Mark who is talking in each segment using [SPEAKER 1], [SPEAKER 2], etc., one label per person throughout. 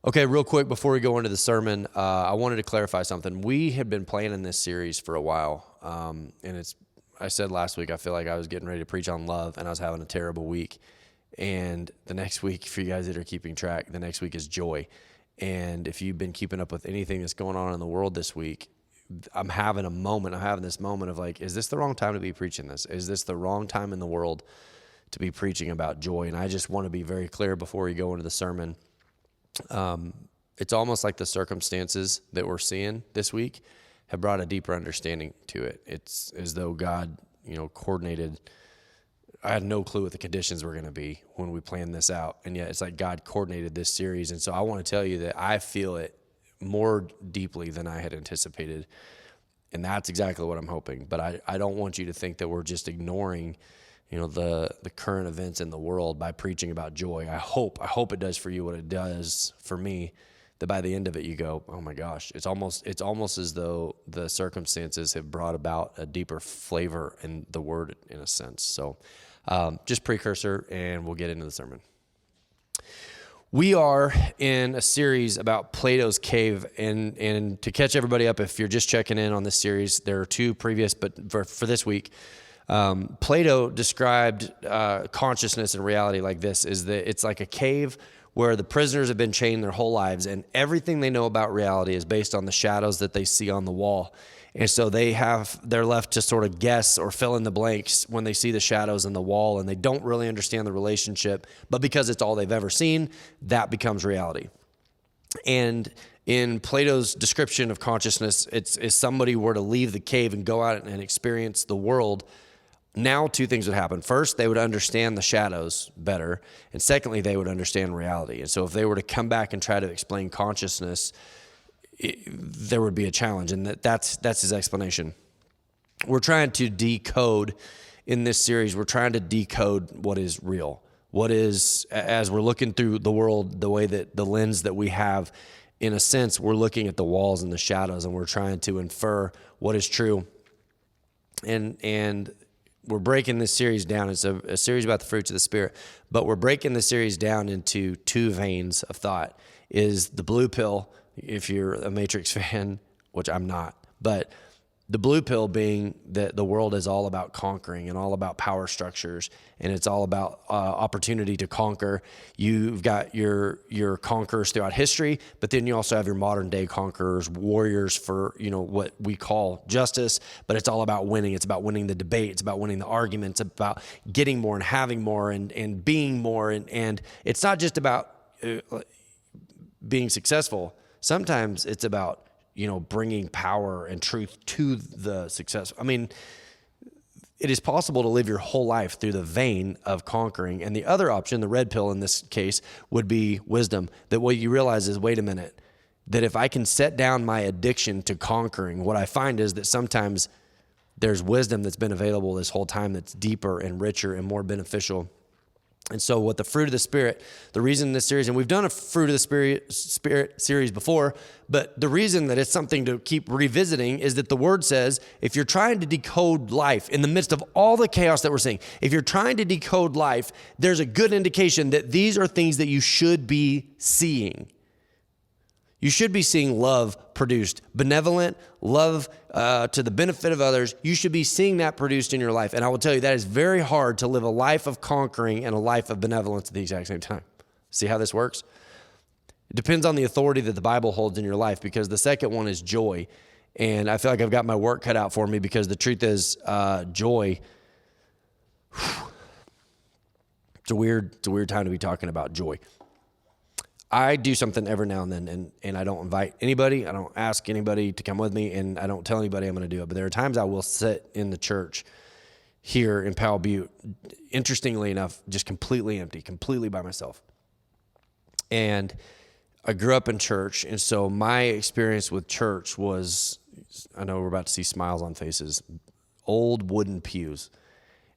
[SPEAKER 1] Okay, real quick before we go into the sermon, I wanted to clarify something. We had been planning this series for a while, I said last week, I feel like I was getting ready to preach on love, and I was having a terrible week. And the next week, for you guys that are keeping track, the next week is joy. And if you've been keeping up with anything that's going on in the world this week, I'm having this moment of like, is this the wrong time to be preaching this? Is this the wrong time in the world to be preaching about joy? And I just want to be very clear before we go into the sermon. It's almost like the circumstances that we're seeing this week have brought a deeper understanding to it. It's as though God, coordinated. I had no clue what the conditions were going to be when we planned this out. And yet it's like God coordinated this series. And so I want to tell you that I feel it more deeply than I had anticipated. And that's exactly what I'm hoping. But I don't want you to think that we're just ignoring the current events in the world by preaching about joy. I hope it does for you what it does for me, that by the end of it you go, oh my gosh, it's almost as though the circumstances have brought about a deeper flavor in the word in a sense. So just precursor, and we'll get into the sermon. We are in a series about Plato's cave, and to catch everybody up, if you're just checking in on this series, there are two previous, but for this week, Plato described consciousness and reality like this, is that it's like a cave where the prisoners have been chained their whole lives, and everything they know about reality is based on the shadows that they see on the wall. And so they're left to sort of guess or fill in the blanks when they see the shadows in the wall, and they don't really understand the relationship, but because it's all they've ever seen, that becomes reality. And in Plato's description of consciousness, it's if somebody were to leave the cave and go out and experience the world, now two things would happen. First, they would understand the shadows better. And secondly, they would understand reality. And so if they were to come back and try to explain consciousness, there would be a challenge. And that's his explanation. We're trying to decode, in this series, we're trying to decode what is real. What is, as we're looking through the world, the way that the lens that we have, in a sense, we're looking at the walls and the shadows, and we're trying to infer what is true. And we're breaking this series down. It's a series about the fruits of the Spirit, but we're breaking the series down into two veins of thought. Is the blue pill, if you're a Matrix fan, which I'm not, but the blue pill being that the world is all about conquering and all about power structures, and it's all about opportunity to conquer. You've got your conquerors throughout history, but then you also have your modern day conquerors, warriors for what we call justice, but it's all about winning. It's about winning the debate. It's about winning the argument. It's about getting more and having more and being more. And it's not just about being successful. Sometimes it's about bringing power and truth to the success. I mean, it is possible to live your whole life through the vein of conquering. And the other option, the red pill in this case, would be wisdom. That what you realize is, wait a minute, that if I can set down my addiction to conquering, what I find is that sometimes there's wisdom that's been available this whole time that's deeper and richer and more beneficial. And so what the fruit of the Spirit, the reason this series, and we've done a fruit of the Spirit series before, but the reason that it's something to keep revisiting is that the word says, if you're trying to decode life in the midst of all the chaos that we're seeing, if you're trying to decode life, there's a good indication that these are things that you should be seeing. You should be seeing love produced, benevolent, love to the benefit of others. You should be seeing that produced in your life. And I will tell you, that is very hard to live a life of conquering and a life of benevolence at the exact same time. See how this works? It depends on the authority that the Bible holds in your life, because the second one is joy. And I feel like I've got my work cut out for me, because the truth is joy. It's a weird time to be talking about joy. I do something every now and then, and I don't invite anybody, I don't ask anybody to come with me, and I don't tell anybody I'm going to do it. But there are times I will sit in the church here in Powell, Butte, interestingly enough, just completely empty, completely by myself. And I grew up in church, and so my experience with church was, I know we're about to see smiles on faces, old wooden pews.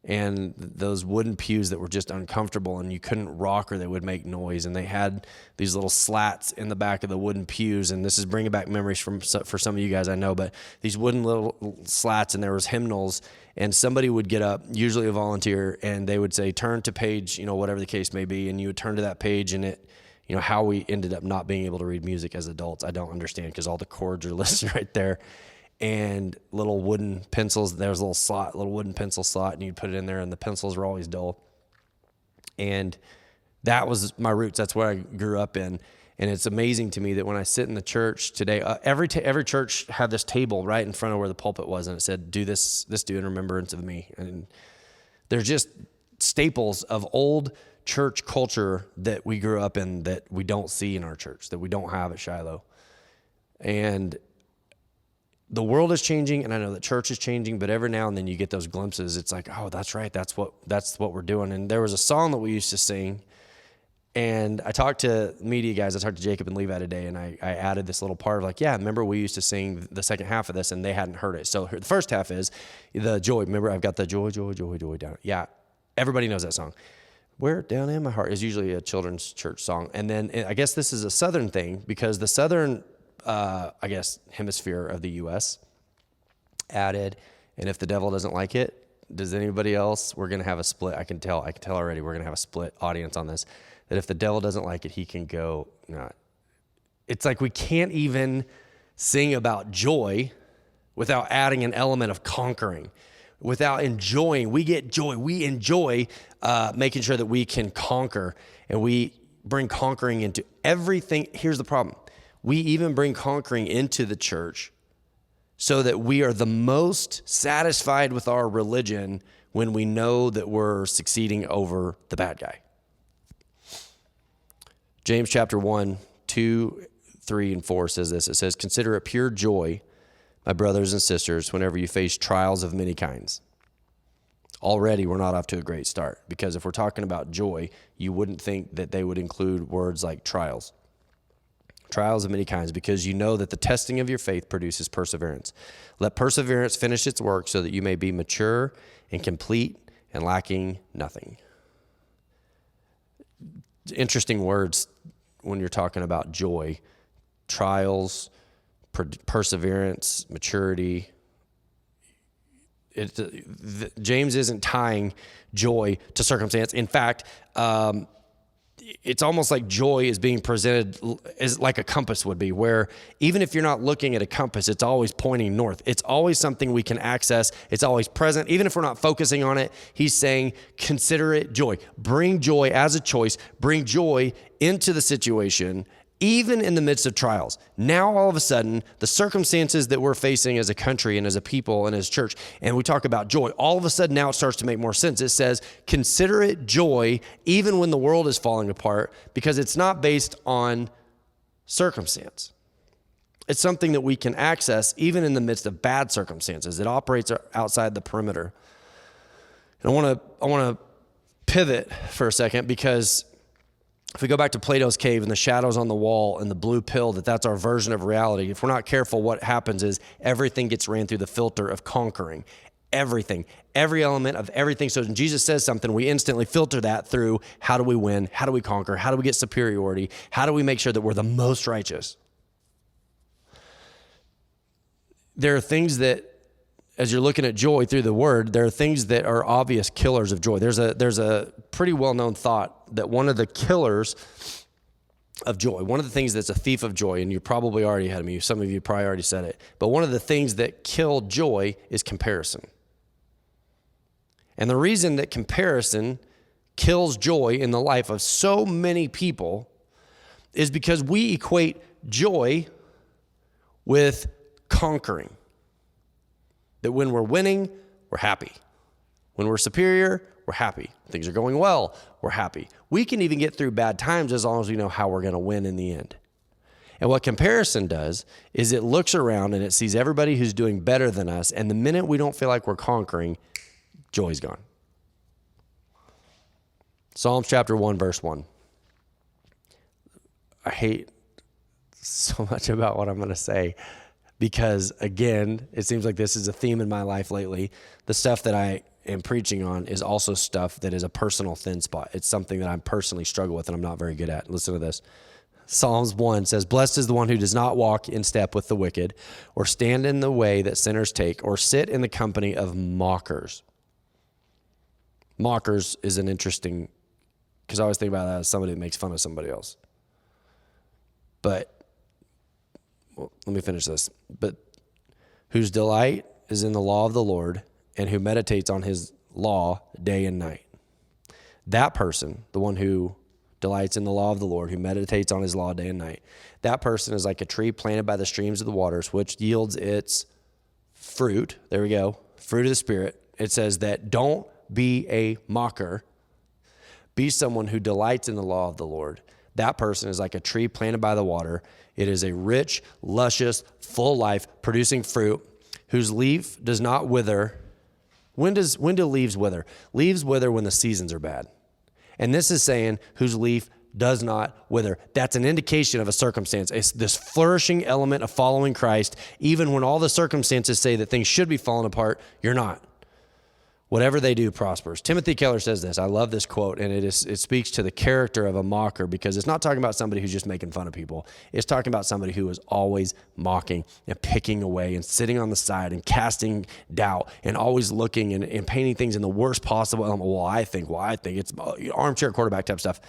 [SPEAKER 1] And those wooden pews that were just uncomfortable, and you couldn't rock or they would make noise. And they had these little slats in the back of the wooden pews. And this is bringing back memories for some of you guys, I know, but these wooden little slats, and there was hymnals, and somebody would get up, usually a volunteer, and they would say, turn to page, whatever the case may be. And you would turn to that page, and it, how we ended up not being able to read music as adults, I don't understand, because all the chords are listed right there. And little wooden pencils, there's a little wooden pencil slot, and you'd put it in there, and the pencils were always dull. And that was my roots. That's where I grew up in. And it's amazing to me that when I sit in the church today, every church had this table right in front of where the pulpit was, and it said, do this do in remembrance of me. And they're just staples of old church culture that we grew up in that we don't see in our church, that we don't have at Shiloh. And the world is changing, and I know that church is changing, but every now and then you get those glimpses. It's like, oh, that's right. That's what we're doing. And there was a song that we used to sing, and I talked to media guys. I talked to Jacob and Levi today, and I added this little part of like, yeah, remember we used to sing the second half of this, and they hadn't heard it. So the first half is the joy. Remember, I've got the joy, joy, joy, joy down. Yeah, everybody knows that song. Where down in my heart is usually a children's church song. And then I guess this is a Southern thing, because the Southern, hemisphere of the U.S. added, and if the devil doesn't like it, does anybody else? We're going to have a split. I can tell already we're going to have a split audience on this, that if the devil doesn't like it, he can go. No. It's like we can't even sing about joy without adding an element of conquering, without enjoying. We get joy. We enjoy making sure that we can conquer, and we bring conquering into everything. Here's the problem. We even bring conquering into the church so that we are the most satisfied with our religion when we know that we're succeeding over the bad guy. James chapter 1, 2, 3, and 4 says this. It says, consider it pure joy, my brothers and sisters, whenever you face trials of many kinds. Already, we're not off to a great start, because if we're talking about joy, you wouldn't think that they would include words like trials. Trials of many kinds, because you know that the testing of your faith produces perseverance. Let perseverance finish its work so that you may be mature and complete and lacking nothing. Interesting words when you're talking about joy. Trials, perseverance, maturity. James isn't tying joy to circumstance. In fact, it's almost like joy is being presented as like a compass would be, where even if you're not looking at a compass, it's always pointing north. It's always something we can access. It's always present. Even if we're not focusing on it, he's saying, consider it joy. Bring joy as a choice. Bring joy into the situation, even in the midst of trials. Now, all of a sudden, the circumstances that we're facing as a country and as a people and as church, and we talk about joy, all of a sudden now it starts to make more sense. It says, consider it joy even when the world is falling apart, because it's not based on circumstance. It's something that we can access even in the midst of bad circumstances. It operates outside the perimeter. And I want to pivot for a second, because if we go back to Plato's cave and the shadows on the wall and the blue pill, that's our version of reality. If we're not careful, what happens is everything gets ran through the filter of conquering. Everything, every element of everything. So when Jesus says something, we instantly filter that through how do we win? How do we conquer? How do we get superiority? How do we make sure that we're the most righteous? There are things that, as you're looking at joy through the word, there are things that are obvious killers of joy. There's a pretty well-known thought that one of the killers of joy, one of the things that's a thief of joy, and you probably already ahead of me, some of you probably already said it, but one of the things that kill joy is comparison. And the reason that comparison kills joy in the life of so many people is because we equate joy with conquering. That when we're winning, we're happy. When we're superior, we're happy. Things are going well, we're happy. We can even get through bad times as long as we know how we're going to win in the end. And what comparison does is it looks around and it sees everybody who's doing better than us, and the minute we don't feel like we're conquering, joy's gone. Psalms chapter 1, verse 1. I hate so much about what I'm going to say, because, again, it seems like this is a theme in my life lately. The stuff that I am preaching on is also stuff that is a personal thin spot. It's something that I personally struggle with and I'm not very good at. Listen to this. Psalms 1 says, blessed is the one who does not walk in step with the wicked, or stand in the way that sinners take, or sit in the company of mockers. Mockers is an interesting, because I always think about that as somebody that makes fun of somebody else. But, well, let me finish this. But whose delight is in the law of the Lord, and who meditates on his law day and night. That person, the one who delights in the law of the Lord, who meditates on his law day and night, that person is like a tree planted by the streams of the waters, which yields its fruit. There we go. Fruit of the Spirit. It says that don't be a mocker. Be someone who delights in the law of the Lord. That person is like a tree planted by the water. It is a rich, luscious, full life, producing fruit, whose leaf does not wither. When do leaves wither? Leaves wither when the seasons are bad. And this is saying whose leaf does not wither. That's an indication of a circumstance. It's this flourishing element of following Christ. Even when all the circumstances say that things should be falling apart, you're not. Whatever they do prospers. Timothy Keller says this. I love this quote, and it speaks to the character of a mocker, because it's not talking about somebody who's just making fun of people. It's talking about somebody who is always mocking and picking away and sitting on the side and casting doubt and always looking and painting things in the worst possible element. Well, I think. It's armchair quarterback type stuff.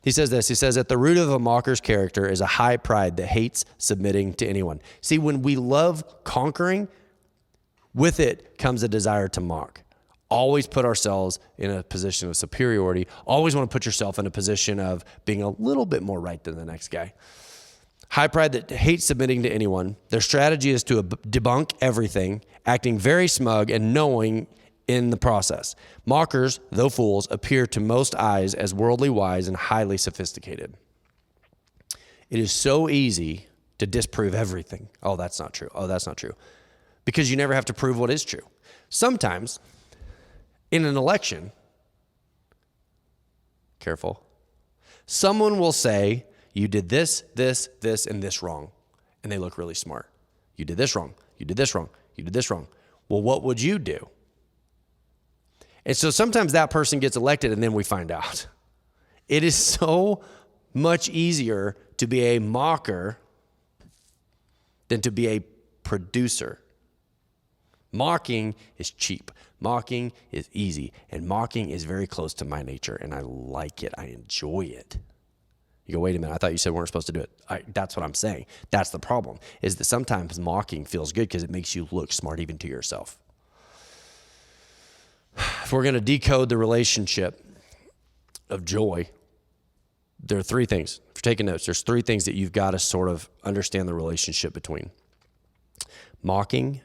[SPEAKER 1] He says this. He says, at the root of a mocker's character is a high pride that hates submitting to anyone. See, when we love conquering, with it comes a desire to mock. Always put ourselves in a position of superiority. Always want to put yourself in a position of being a little bit more right than the next guy. High pride that hates submitting to anyone. Their strategy is to debunk everything, acting very smug and knowing in the process. Mockers, though fools, appear to most eyes as worldly wise and highly sophisticated. It is so easy to disprove everything. Oh, that's not true. Oh, that's not true. Because you never have to prove what is true. Sometimes, in an election, careful, someone will say, you did this, this, this, and this wrong. And they look really smart. You did this wrong. You did this wrong. You did this wrong. Well, what would you do? And so sometimes that person gets elected and then we find out. It is so much easier to be a mocker than to be a producer. Mocking is cheap. Mocking is easy. And mocking is very close to my nature. And I like it. I enjoy it. You go, wait a minute. I thought you said we weren't supposed to do it. That's what I'm saying. That's the problem, is that sometimes mocking feels good because it makes you look smart even to yourself. If we're going to decode the relationship of joy, there are three things. If you're taking notes, there's three things that you've got to sort of understand the relationship between: mocking,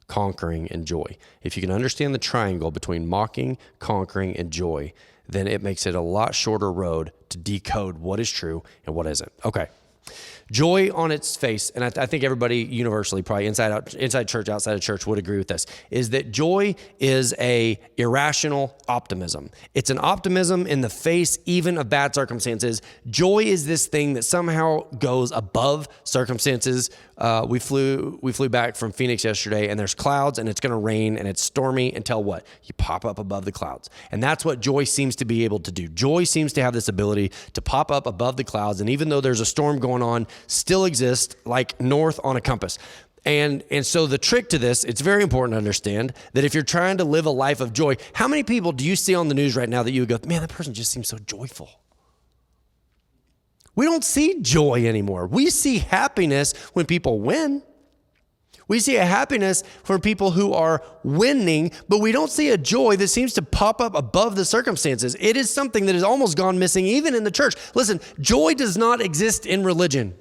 [SPEAKER 1] conquering, and joy. If you can understand the triangle between mocking, conquering, and joy, then it makes it a lot shorter road to decode what is true and what isn't. Okay. Joy on its face, and I think everybody universally, probably inside church, outside of church, would agree with this, is that joy is a irrational optimism. It's an optimism in the face even of bad circumstances. Joy is this thing that somehow goes above circumstances. We flew back from Phoenix yesterday, and there's clouds, and it's going to rain, and it's stormy until what? You pop up above the clouds. And that's what joy seems to be able to do. Joy seems to have this ability to pop up above the clouds, and even though there's a storm going on, still exist like north on a compass. And so the trick to this, it's very important to understand that if you're trying to live a life of joy, how many people do you see on the news right now that you would go, man, that person just seems so joyful? We don't see joy anymore. We see happiness when people win. We see a happiness for people who are winning, but we don't see a joy that seems to pop up above the circumstances. It is something that has almost gone missing even in the church. Listen, joy does not exist in religion.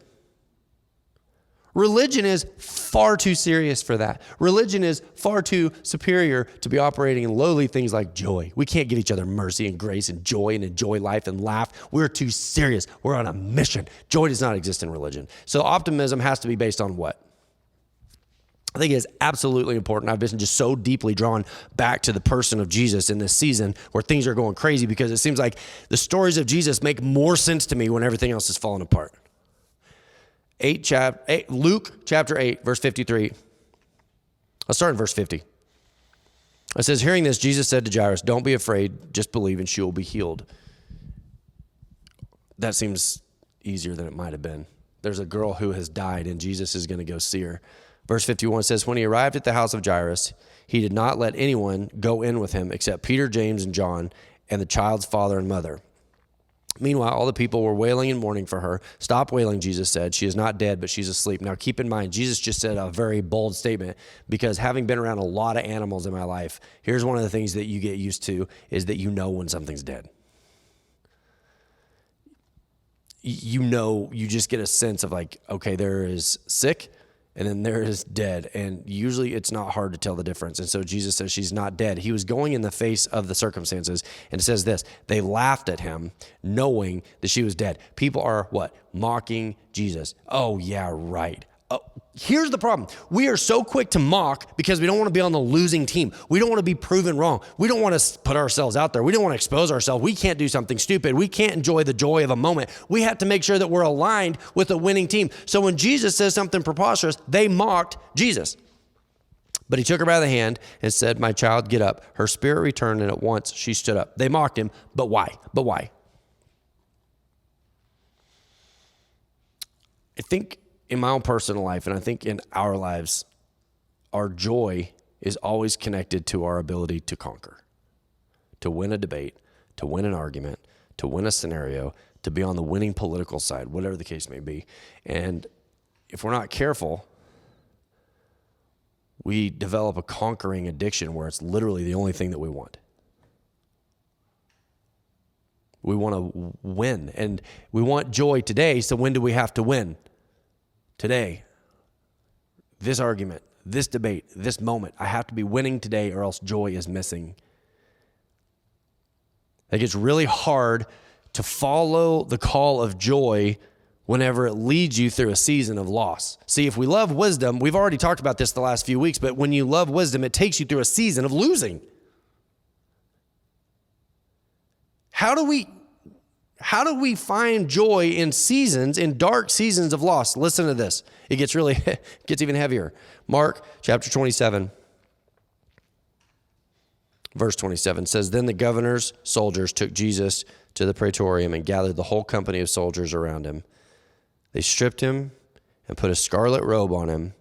[SPEAKER 1] Religion is far too serious for that. Religion is far too superior to be operating in lowly things like joy. We can't give each other mercy and grace and joy and enjoy life and laugh. We're too serious. We're on a mission. Joy does not exist in religion. So optimism has to be based on what? I think it is absolutely important. I've been just so deeply drawn back to the person of Jesus in this season where things are going crazy, because it seems like the stories of Jesus make more sense to me when everything else is falling apart. Luke chapter 8, verse 53. I'll start in verse 50. It says, hearing this, Jesus said to Jairus, don't be afraid, just believe and she will be healed. That seems easier than it might have been. There's a girl who has died and Jesus is going to go see her. Verse 51 says, when he arrived at the house of Jairus, he did not let anyone go in with him except Peter, James, and John, and the child's father and mother. Meanwhile, all the people were wailing and mourning for her. Stop wailing, Jesus said. She is not dead, but she's asleep. Now, keep in mind, Jesus just said a very bold statement, because having been around a lot of animals in my life, here's one of the things that you get used to is that you know when something's dead. You know, you just get a sense of like, okay, there is sick and then there is dead. And usually it's not hard to tell the difference. And so Jesus says she's not dead. He was going in the face of the circumstances. And it says this, they laughed at him knowing that she was dead. People are what? Mocking Jesus. Oh yeah, right. Oh, here's the problem. We are so quick to mock because we don't want to be on the losing team. We don't want to be proven wrong. We don't want to put ourselves out there. We don't want to expose ourselves. We can't do something stupid. We can't enjoy the joy of a moment. We have to make sure that we're aligned with a winning team. So when Jesus says something preposterous, they mocked Jesus. But he took her by the hand and said, my child, get up. Her spirit returned, and at once she stood up. They mocked him, but why? But why? I think in my own personal life, and I think in our lives, our joy is always connected to our ability to conquer, to win a debate, to win an argument, to win a scenario, to be on the winning political side, whatever the case may be. And if we're not careful, we develop a conquering addiction where it's literally the only thing that we want. We want to win, and we want joy today, so when do we have to win? Today, this argument, this debate, this moment, I have to be winning today or else joy is missing. Like, it's really hard to follow the call of joy whenever it leads you through a season of loss. See, if we love wisdom, we've already talked about this the last few weeks, but when you love wisdom, it takes you through a season of losing. How do we find joy in seasons, in dark seasons of loss? Listen to this. It gets even heavier. Mark chapter 27, verse 27 says, then the governor's soldiers took Jesus to the praetorium and gathered the whole company of soldiers around him. They stripped him and put a scarlet robe on him,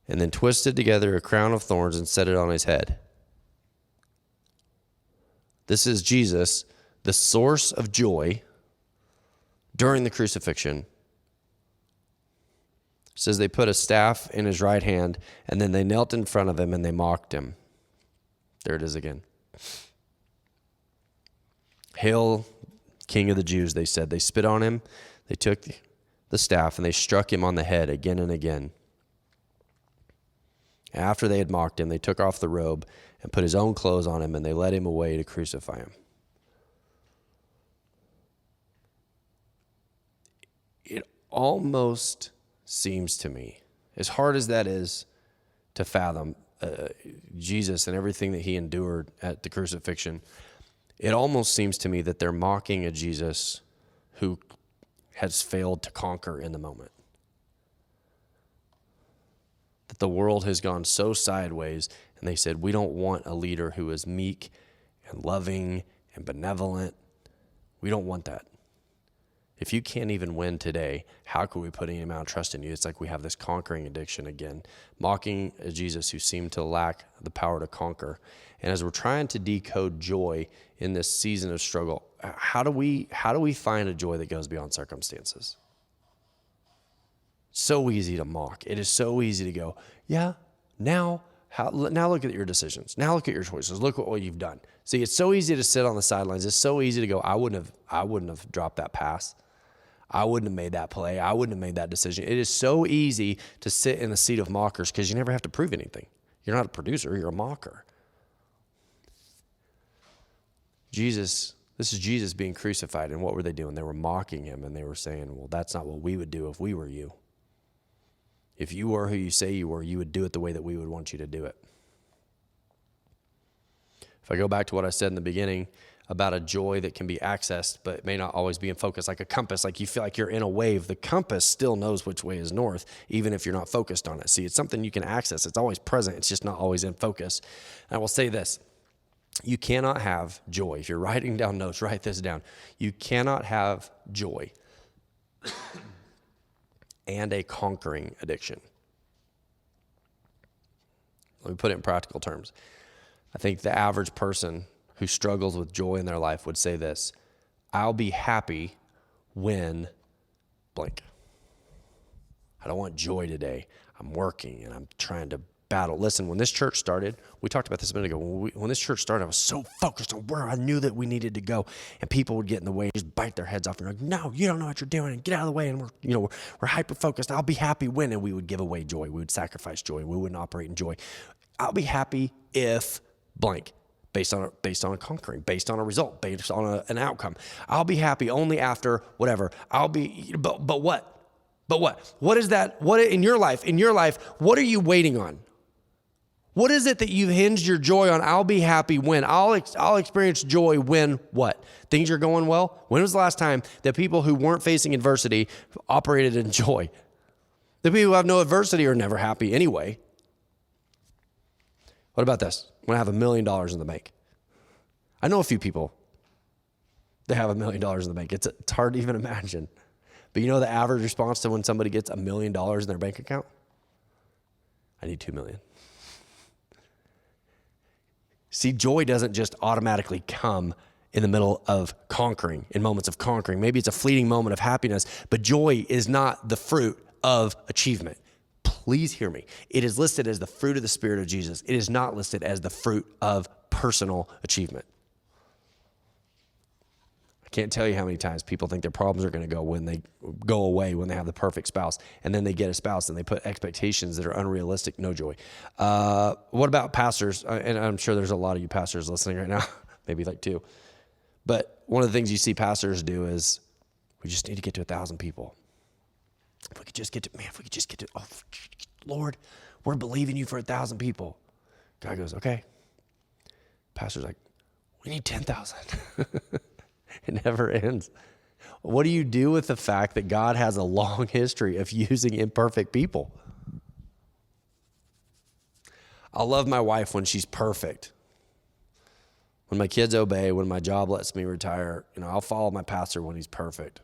[SPEAKER 1] and then twisted together a crown of thorns and set it on his head. This is Jesus, the source of joy during the crucifixion. It says they put a staff in his right hand, and then they knelt in front of him and they mocked him. There it is again. Hail, King of the Jews, they said. They spit on him. They took the staff and they struck him on the head again and again. After they had mocked him, they took off the robe and put his own clothes on him, and they led him away to crucify him. It almost seems to me, as hard as that is to fathom, Jesus and everything that he endured at the crucifixion, it almost seems to me that they're mocking a Jesus who has failed to conquer in the moment. That the world has gone so sideways, and they said, we don't want a leader who is meek and loving and benevolent. We don't want that. If you can't even win today, how could we put any amount of trust in you? It's like we have this conquering addiction again, mocking a Jesus who seemed to lack the power to conquer. And as we're trying to decode joy in this season of struggle, how do we find a joy that goes beyond circumstances? So easy to mock. It is so easy to go, yeah, now look at your decisions. Now look at your choices. Look at what you've done. See, it's so easy to sit on the sidelines. It's so easy to go, I wouldn't have dropped that pass. I wouldn't have made that play. I wouldn't have made that decision. It is so easy to sit in the seat of mockers because you never have to prove anything. You're not a producer. You're a mocker. This is Jesus being crucified, and what were they doing? They were mocking him, and they were saying, well, that's not what we would do if we were you. If you were who you say you were, you would do it the way that we would want you to do it. If I go back to what I said in the beginning about a joy that can be accessed, but it may not always be in focus, like a compass, like you feel like you're in a wave, the compass still knows which way is north, even if you're not focused on it. See, it's something you can access. It's always present. It's just not always in focus. And I will say this. You cannot have joy. If you're writing down notes, write this down. You cannot have joy and a conquering addiction. Let me put it in practical terms. I think the average person who struggles with joy in their life would say this: I'll be happy when blank. I don't want joy today. I'm working and I'm trying to battle. Listen, when this church started, we talked about this a minute ago. When this church started, I was so focused on where I knew that we needed to go, and people would get in the way, just bite their heads off, and like, "No, you don't know what you're doing, and get out of the way." And we're hyper focused. I'll be happy when, and we would give away joy. We would sacrifice joy. We wouldn't operate in joy. I'll be happy if blank, based on a conquering, based on a result, based on an outcome. I'll be happy only after whatever. But what? But what? What is that? What in your life? In your life, what are you waiting on? What is it that you've hinged your joy on? I'll be happy when. I'll experience joy when what? Things are going well? When was the last time that people who weren't facing adversity operated in joy? The people who have no adversity are never happy anyway. What about this? When I have $1 million in the bank. I know a few people that have $1 million in the bank. It's hard to even imagine. But you know the average response to when somebody gets $1 million in their bank account? I need 2 million. See, joy doesn't just automatically come in the middle of conquering, in moments of conquering. Maybe it's a fleeting moment of happiness, but joy is not the fruit of achievement. Please hear me. It is listed as the fruit of the Spirit of Jesus. It is not listed as the fruit of personal achievement. I can't tell you how many times people think their problems are going to go away when they have the perfect spouse, and then they get a spouse and they put expectations that are unrealistic. No joy. What about pastors? And I'm sure there's a lot of you pastors listening right now, maybe like 2. But one of the things you see pastors do is we just need to get to 1,000 people. If we could just get to, oh, Lord, we're believing you for 1,000 people. God goes, okay. Pastor's like, we need 10,000. It never ends. What do you do with the fact that God has a long history of using imperfect people? I love my wife when she's perfect. When my kids obey, when my job lets me retire, I'll follow my pastor when he's perfect.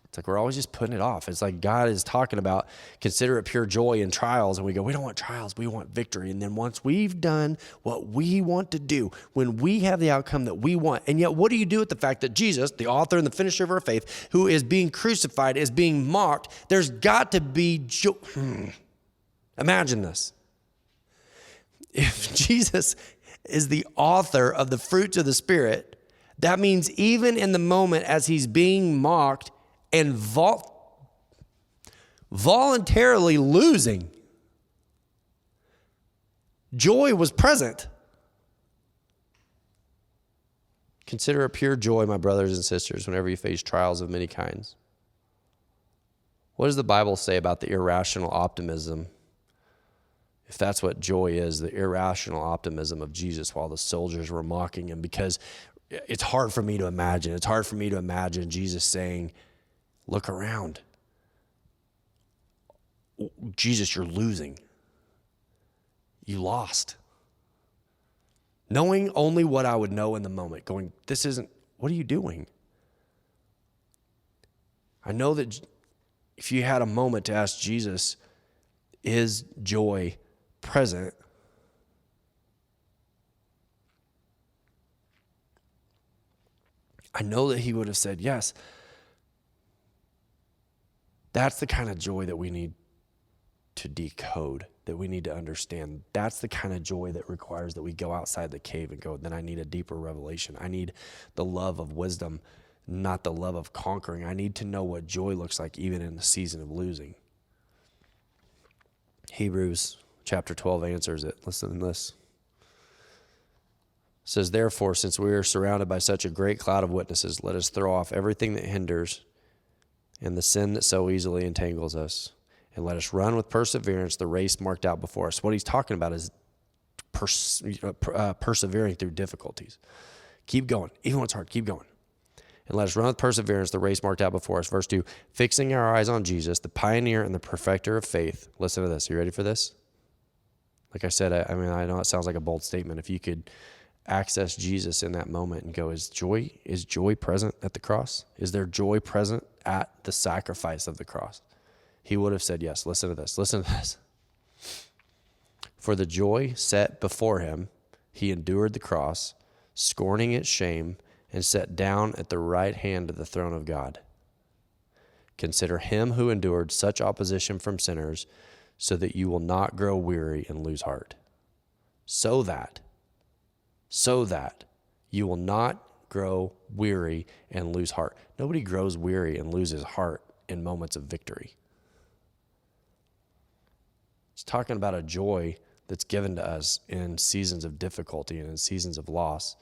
[SPEAKER 1] It's like we're always just putting it off. It's like God is talking about consider it pure joy in trials. And we go, we don't want trials. We want victory. And then once we've done what we want to do, when we have the outcome that we want, and yet what do you do with the fact that Jesus, the author and the finisher of our faith, who is being crucified, is being mocked? There's got to be joy. Imagine this. If Jesus is the author of the fruits of the Spirit, that means even in the moment as he's being mocked, and voluntarily losing, joy was present. Consider it pure joy, my brothers and sisters, whenever you face trials of many kinds. What does the Bible say about the irrational optimism? If that's what joy is, the irrational optimism of Jesus while the soldiers were mocking him, because it's hard for me to imagine. It's hard for me to imagine Jesus saying, look around. Jesus, you're losing. You lost. Knowing only what I would know in the moment, going, what are you doing? I know that if you had a moment to ask Jesus, is joy present? I know that he would have said yes. That's the kind of joy that we need to decode, that we need to understand. That's the kind of joy that requires that we go outside the cave and go, then I need a deeper revelation. I need the love of wisdom, not the love of conquering. I need to know what joy looks like even in the season of losing. Hebrews chapter 12 answers it. Listen to this. It says, therefore, since we are surrounded by such a great cloud of witnesses, let us throw off everything that hinders and the sin that so easily entangles us, and let us run with perseverance the race marked out before us. What he's talking about is persevering through difficulties. Keep going. Even when it's hard, keep going. And let us run with perseverance the race marked out before us. Verse 2, fixing our eyes on Jesus, the pioneer and the perfecter of faith. Listen to this. Are you ready for this? Like I said, I know it sounds like a bold statement. If you could access Jesus in that moment and go, is joy present at the cross? Is there joy present at the sacrifice of the cross? He would have said yes. Listen to this. For the joy set before him, he endured the cross, scorning its shame, and set down at the right hand of the throne of God. Consider him who endured such opposition from sinners, so that you will not grow weary and lose heart. So that you will not grow weary and lose heart. Nobody grows weary and loses heart in moments of victory. It's talking about a joy that's given to us in seasons of difficulty and in seasons of loss.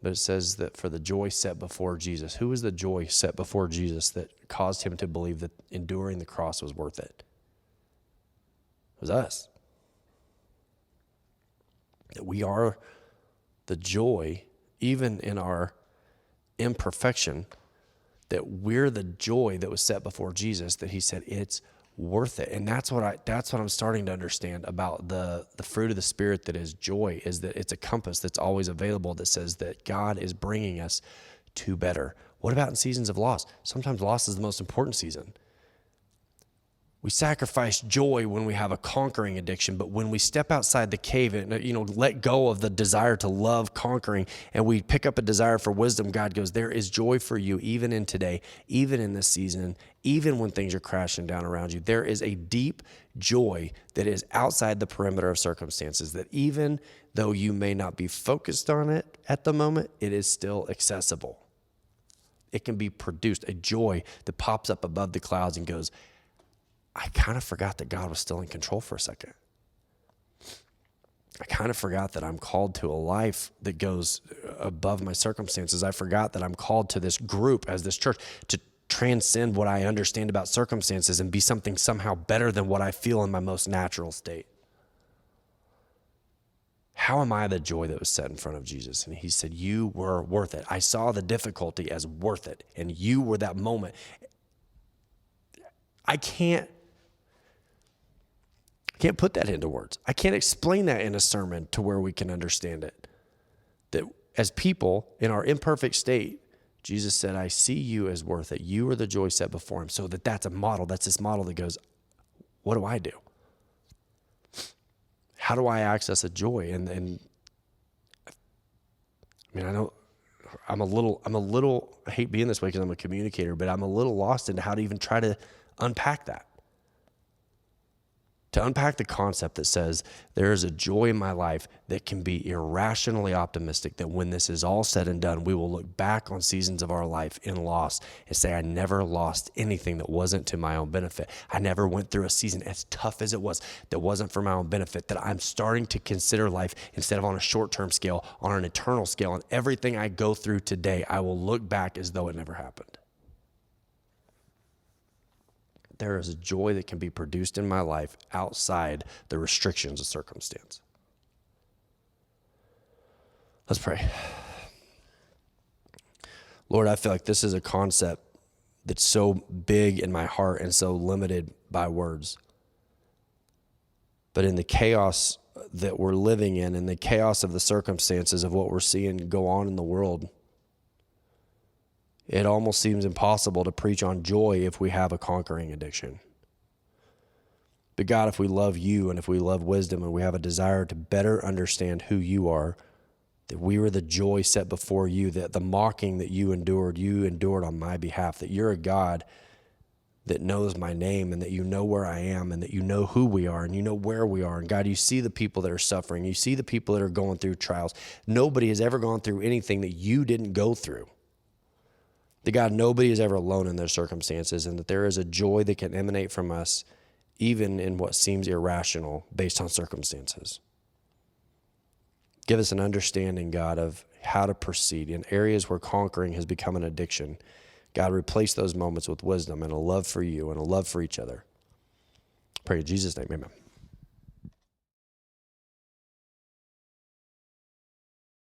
[SPEAKER 1] But it says that for the joy set before Jesus. Who was the joy set before Jesus that caused him to believe that enduring the cross was worth it? It was us. That we are the joy, even in our imperfection, that we're the joy that was set before Jesus, that he said it's worth it. And that's what I'm starting to understand about the fruit of the Spirit that is joy, is that it's a compass that's always available that says that God is bringing us to better. What about in seasons of loss? Sometimes loss is the most important season. We sacrifice joy when we have a conquering addiction, but when we step outside the cave and, let go of the desire to love conquering, and we pick up a desire for wisdom, God goes, there is joy for you even in today, even in this season, even when things are crashing down around you. There is a deep joy that is outside the perimeter of circumstances, that even though you may not be focused on it at the moment, it is still accessible. It can be produced, a joy that pops up above the clouds and goes, I kind of forgot that God was still in control for a second. I kind of forgot that I'm called to a life that goes above my circumstances. I forgot that I'm called to this group as this church to transcend what I understand about circumstances and be something somehow better than what I feel in my most natural state. How am I the joy that was set in front of Jesus? And he said, you were worth it. I saw the difficulty as worth it. And you were that moment. I can't put that into words. I can't explain that in a sermon to where we can understand it. That as people in our imperfect state, Jesus said, I see you as worth it. You are the joy set before him. So that's a model. That's this model that goes, what do I do? How do I access a joy? And I know I'm a little, I hate being this way because I'm a communicator, but I'm a little lost into how to even try to unpack that. To unpack the concept that says there is a joy in my life that can be irrationally optimistic, that when this is all said and done, we will look back on seasons of our life in loss and say, I never lost anything that wasn't to my own benefit. I never went through a season as tough as it was that wasn't for my own benefit, that I'm starting to consider life instead of on a short-term scale, on an eternal scale. And everything I go through today, I will look back as though it never happened. There is a joy that can be produced in my life outside the restrictions of circumstance. Let's pray. Lord, I feel like this is a concept that's so big in my heart and so limited by words. But in the chaos that we're living in the chaos of the circumstances of what we're seeing go on in the world, it almost seems impossible to preach on joy if we have a conquering addiction. But God, if we love you and if we love wisdom and we have a desire to better understand who you are, that we were the joy set before you, that the mocking that you endured on my behalf, that you're a God that knows my name and that you know where I am and that you know who we are and you know where we are. And God, you see the people that are suffering. You see the people that are going through trials. Nobody has ever gone through anything that you didn't go through. That God, nobody is ever alone in their circumstances, and that there is a joy that can emanate from us even in what seems irrational based on circumstances. Give us an understanding, God, of how to proceed in areas where conquering has become an addiction. God, replace those moments with wisdom and a love for you and a love for each other. Pray in Jesus' name, amen.